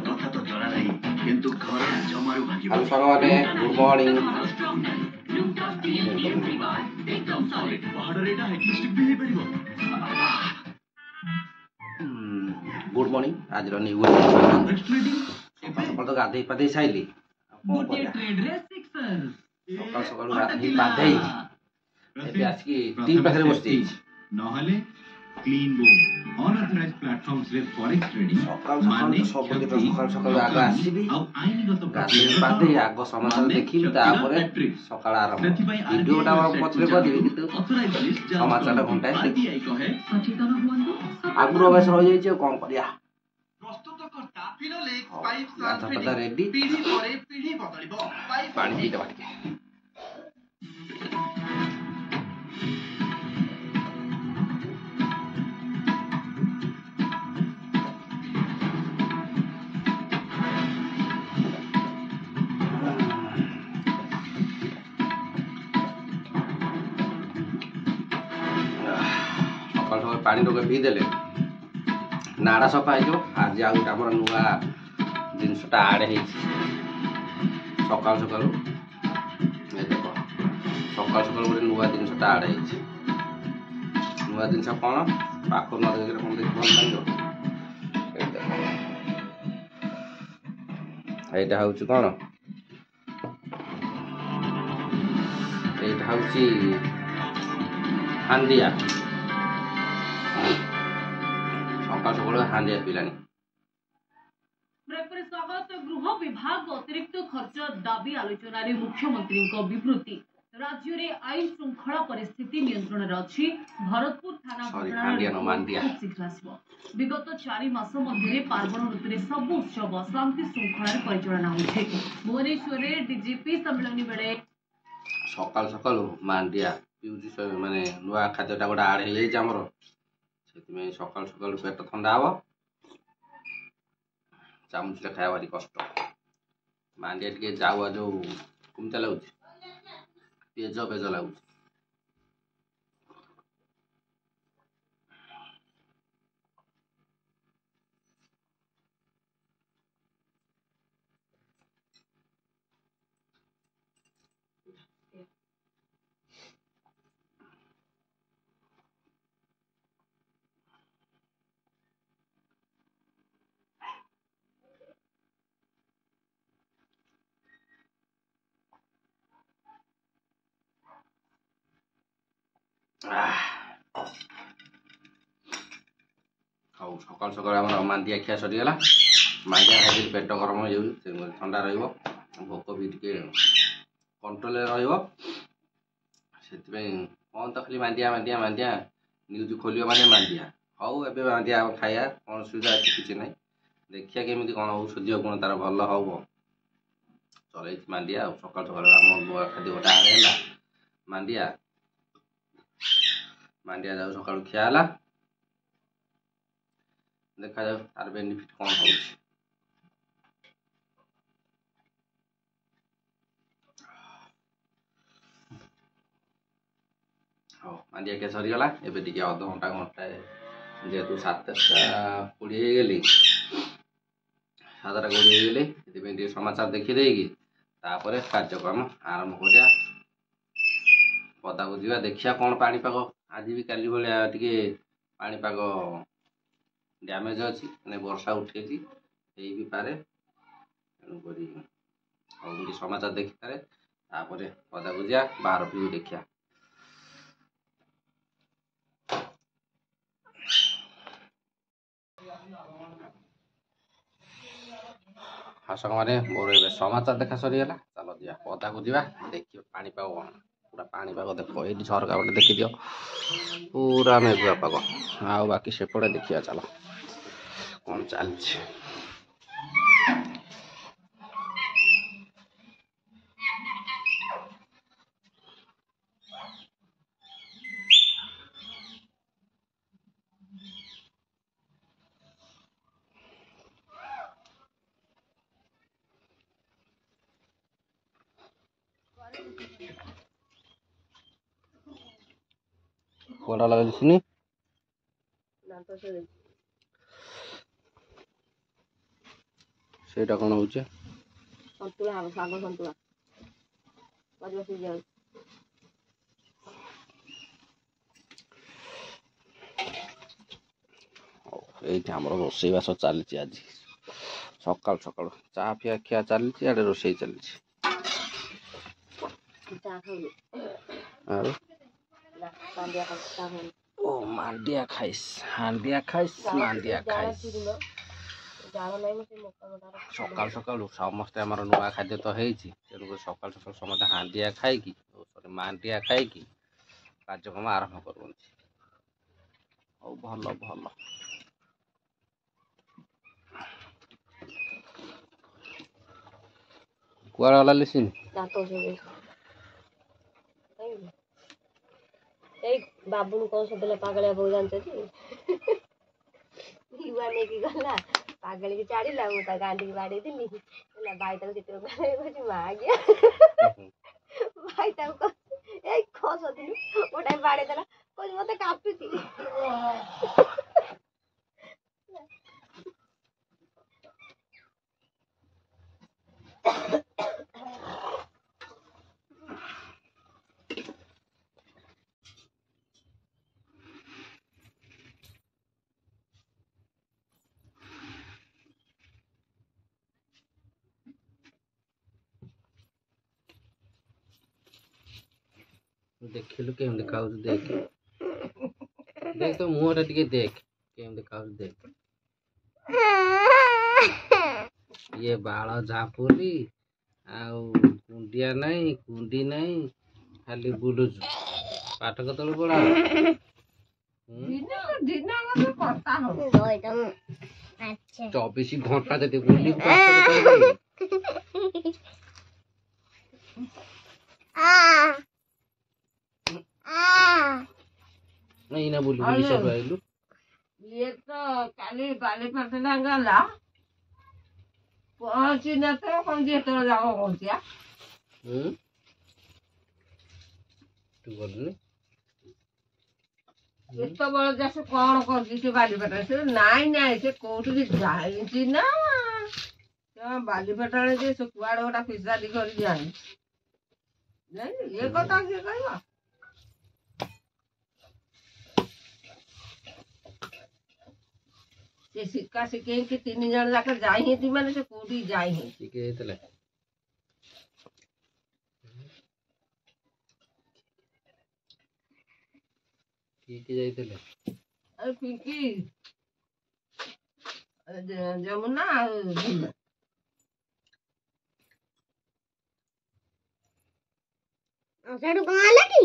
କଥା ତ ଜଣା ନାହିଁ କିନ୍ତୁ ଘର ଜମାରୁ ଭାଙ୍ଗିବ। ହ୍ୟାଲୋ ସାଙ୍ଗମାନେ, ଗୁଡ୍ ମର୍ଣ୍ଣିଂ। ପାହାଡ଼ରେ ଏଇଟା ହାଇକିଂ ଷ୍ଟିକ୍ ବି ହେଇପାରିବ। Good morning. ଆଜିର ନ୍ୟୁ ସକାଳ ସକାଳୁ ତ ଗାଧେଇ ପାଧେଇ ସାଇଲି। ସକାଳୁ ସକାଳୁ ଗାଧେଇ ପାଧେଇ ଏବେ ଆସିକି ଟି ପାଖରେ ବସିଯାଇଛି। ନହେଲେ କ୍ଲିନ୍ ବୋର୍ଡ ଅନଅଥରାଇଜ୍ ପ୍ଲାଟଫର୍ମସ୍ ରେ ଫରେକ୍ସ ଟ୍ରେଡିଂ ସକାଳୁ ସକାଳୁ ଆଗ ଆସିବି, ଗାଧେଇ ପାଧେଇ ଆଗ ସମାଚାର ଦେଖିବି, ତାପରେ ସକାଳ ଆରମ୍ଭ। ଭିଡ଼ିଓଟା ପଛରେ କରିବି କିନ୍ତୁ ସମାଚାର ଘଣ୍ଟାଏ ଆଗରୁ ଅଭ୍ୟାସ ରହିଯାଇଛି, ଆଉ କ'ଣ କରିବା। ଗାଧା ପାଧା ରେଡି, ପାଣି ପିଇଦେବା ଟିକେ। ସକାଳୁ ସକାଳୁ ପାଣି ଟୋକେ ପିଇଦେଲେ ନାଡ଼ା ସଫା ହେଇଯିବ। ଆଜି ଆଉ ଗୋଟେ ଆମର ନୂଆ ଜିନିଷଟା ଆଡ଼୍ ହେଇଛି ସକାଳୁ ସକାଳୁ। ଏ ଦେଖ, ସକାଳୁ ସକାଳୁ ଗୋଟେ ନୂଆ ଜିନିଷଟା ଆଡ଼୍ ହେଇଛି। ନୂଆ ଜିନିଷ କ'ଣ? ପାଖରୁ ନ ଦେଖିଲେ କ'ଣ ଦେଖି ଭଲ ଲାଗିବ। ଏଇଟା ହେଉଛି କ'ଣ? ଏଇଟା ହେଉଛି ହାଣ୍ଡିଆ। ସକାଳୁ ସକାଳୁ ହାଣ୍ଡିଆ ପିଲାଣି। गृह विभाग अतिरिक्त खर्च दाबी आलोचन मुख्यमंत्री विवृत्ति। राज्य में आईन श्रृंखला परिस्थिति नियंत्रण अच्छी। भरतपुर थाना शीघ्र विगत 4 मास मध्य पार्वण ऋतु में सब उत्सव शांति श्रृंखला परिचालना होती। भुवनेश्वर डीजीपी सम्मेलन बेले सकाल सकाल मांडिया पिउची माने नुआ खाद्यटा गोटे आड हो जाए आमर से सकाल सकाल पेट ठंडा हम। चामच खाया भारी कष्ट। मांडिया टे जाऊआ जो कुमता लगुच पेज पेज लगुच। हाँ सकाल सकाल आम मांडिया खिया सरीगला। मांडिया खाई पेट गरम हो ठंडा रोक भी टे कंट्रोल कौन तो खाली मांडिया मांडिया मांडिया न्यूज खोल माने मांडिया हाउ ए मांडिया खाया कौन सुविधा अच्छी किसी ना। देखिए केमी कौन हो सूर्य गुण तार भल हम चल मांडिया सकाल सकाल आम नुआ खाद्य गोटे आड़े मांडिया। मांडिया जाऊ सकाल खिया देखा जाऊ तार बेनिफिट कौन हो। हाँ मांडिया क्या सरीगला एवं टे अध घंटा घंटाए जेहेतु 7:20 गली 7:20 गली समाचार देखीदे कार्यक्रम आरंभ करिया। पदा को जा देखिया कौन पाणीपाग आज भी काली भाया टे पाणीपाग डैमेज अच्छी मैंने वर्षा उठे भी पारे तेणुक समाचार देखी पारे पदा को जा बाहर भी देखिया। हाँ साग मैंने मोर ए समाचार देखा सरीगला। चलो जा पदा को जा देखिए पाणीपाग कौन पूरा पाणीपाग देख ये झरका गोटे देखी दियो पूरा मेघुआ पाग। आ बाकी सेपटे देखिए चलो कौन चलती। कोड़ा लगा दिसनी ସେଇଟା କ'ଣ ହେଉଛି? ସନ୍ତୁଳା ହବ, ଶାଗ ସନ୍ତୁଳା ପରିବା ସିଝା। ଏଇଠି ଆମର ରୋଷେଇବାସ ଚାଲିଛି ଆଜି ସକାଳୁ ସକାଳୁ ଚା ପିଆ ଖିଆ ଚାଲିଛି, ଆଡ଼େ ରୋଷେଇ ଚାଲିଛି। ଆଉ ଓ ମାଣ୍ଡିଆ ଖାଇସ୍, ହାଣ୍ଡିଆ ଖାଇସ୍, ମାଣ୍ଡିଆ ଖାଇସ୍। ସକାଳୁ ସକାଳୁ ସମସ୍ତେ ଆମର ନୂଆ ଖାଦ୍ୟ ତ ହେଇଛି, ତେଣୁକରି ସକାଳୁ ସକାଳୁ ସମସ୍ତେ ହାଣ୍ଡିଆ ଖାଇକି ମାଣ୍ଡିଆ ଖାଇକି କାର୍ଯ୍ୟକ୍ରମ ଆରମ୍ଭ କରୁଛନ୍ତି। ହଉ ଭଲ ଭଲ। କୁଆଡ଼େ ଗଲା ଲିସିନି? ଏଇ ବାବୁକୁ କଣ ସବୁବେଳେ ପାଗଳିଆ ବୋଉ ଜାଣିଛନ୍ତି, ଲୁଆ ନେଇକି ଗଲା ପାଗଳିକି ଛାଡ଼ିଲା, ମୁଁ ତା ଗାଣ୍ଡିକି ବାଡ଼େଇଥିଲି ହେଲା। ଭାଇ ତାକୁ ଯେତେବେଳେ କହୁଛି ମା ଆଜ୍ଞା, ଭାଇ ତାକୁ କହୁଛି ଏଇ ଖସଥିଲି ଗୋଟାଏ ବାଡ଼େଇ ଦେଲା, କହୁଛି ମତେ କାଟୁଛି। ଦେଖିଲୁ କେମିତି ଖାଉଛୁ, ଦେଖ ଦେଖ ତ ମୁହଁଟା ଟିକେ ଦେଖ କେମିତି ଖାଉଛୁ ଦେଖ। ଇଏ ବାଳ ଝାମ୍ପୁରି ଆଉ କୁଣ୍ଡିଆ ନାହିଁ, କୁଣ୍ଡି ନାହିଁ, ଖାଲି ବୁଲୁଛୁ। ପାଠ କେତେବେଳେ ପଢ଼ା? 24 ଘଣ୍ଟା ଯଦି ବୁଲିବୁ ପାଠ କେତେବେଳେ? ଏଇନା ବୁଲି ବୁଲି ସବୁ ଆଇଲୁ। ଇଏ ତ କାଲି ବାଲିପାଟଣା ଗଲା, ପହଞ୍ଚି ନଥିବ କଣ ଯେତେବେଳେ ଯାକ କହୁଛି। ତୁ ଗଲୁନି ଏତେବେଳେ ଯା ସେ କଣ କରୁଛି ସେ ବାଲିପାଟଣା? ସେ ନାଇଁ ସେ କୋଉଠିକି ଯାଇଛି ନା ବାଲିପାଟଣା ଯେ ସେ କୁଆଡେ ଗୋଟା ଫିସାଦି କରି ଯାଏ। ଏ କଥା କିଏ କହିବ? ସେ ଶିକା ଶିଖେଇକି 3 ଜଣ ଯାକ ଯାଇଛନ୍ତି, ମାନେ ସେ କୋଉଠି ଯାଇଛନ୍ତି। କିଏ ହେଇଥିଲା? କିଏ ଯାଇଥିଲେ? ପିଙ୍କି, ଯମୁନା ଆଉ ସେଠୁ କଣ ହେଲା କି?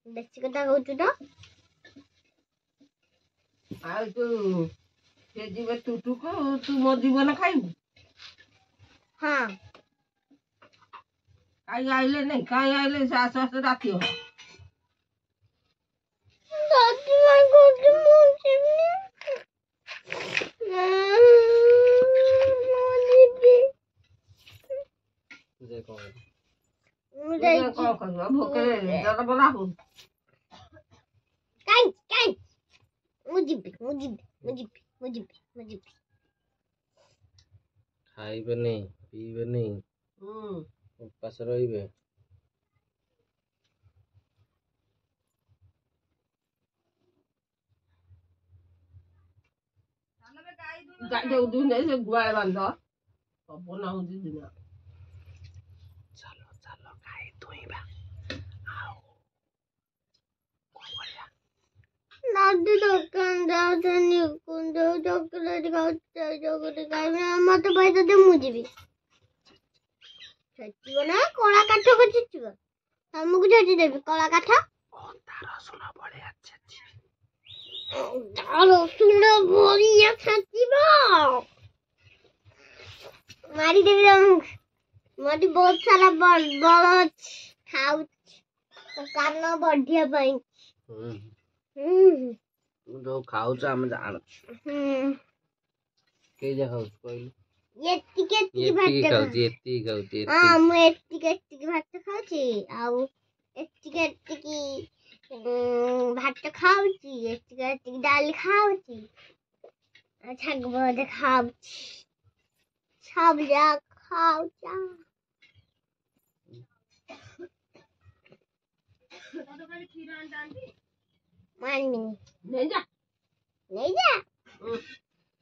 ବେଶୀ କଥା କହୁଛୁ ତ। ଆଉ ତୁ ସେ ଯିବେ ଟୁଟୁକୁ, ତୁ ମୋ ଜୀବନ ଖାଇବୁ? ହଁ, କାହିଁ ଆଇଲେ ନାଇଁ? କାହିଁ ଆଇଲେ? ସେ ଆସୁ ଆସୁ ରାତି ହବ। କଣ କରିବ ଭୋକରେ ଜର ବଲା ହଉ। ଖାଇବେନି, ପିଇବେନି, ଉପାସ ରହିବେ। ସେ ଗୁଆଳ ବାନ୍ଧ ପବନ ହଉଛି ଦିନ। ଚାଲ ଚାଲ ଖାଇ ଧୋଇବା। ଆଉ ଦାଦି ଦୋକାନ ଯାଉଛନ୍ତି, ଚକୋଲେଟ ଖାଇବି, ମତେ ପଇସା ଦେ, ମୁଁ ଯିବି। ଛେଚିବ ନା କଳା କାଠ ଛେଚିବ? ତମକୁ ଛେଚି ଦେବି କଳା କାଠ। ରସୁଣ ଭଳିଆ ଛେଚିବି। ରସୁଣ ଭଳିଆ ଛେଚିବ? ମାରିଦେବି ତମକୁ। ମତେ ବହୁତ ସାରା ବଳ ଅଛି, ଖାଉଛି କାନ ବଢିଆ ପାଇଁ। ତୁ ଯୋଉ ଖାଉଛୁ ଆମେ ଜାଣୁଛୁ। କେଇ ଯା ଖାଉଛୁ କହିଲୁ? ଏତିକି ଖାଉଛି। ହଁ, ମୁଁ ଏତିକି ଭାତ ଖାଉଛି, ଆଉ ଏତିକି ଭାତ ଖାଉଛି, ଏତିକି ଡାଲି ଖାଉଛି। আচ্ছা বলে খাওয়াচ্ছি সব যা খাও যা মানি নেই যা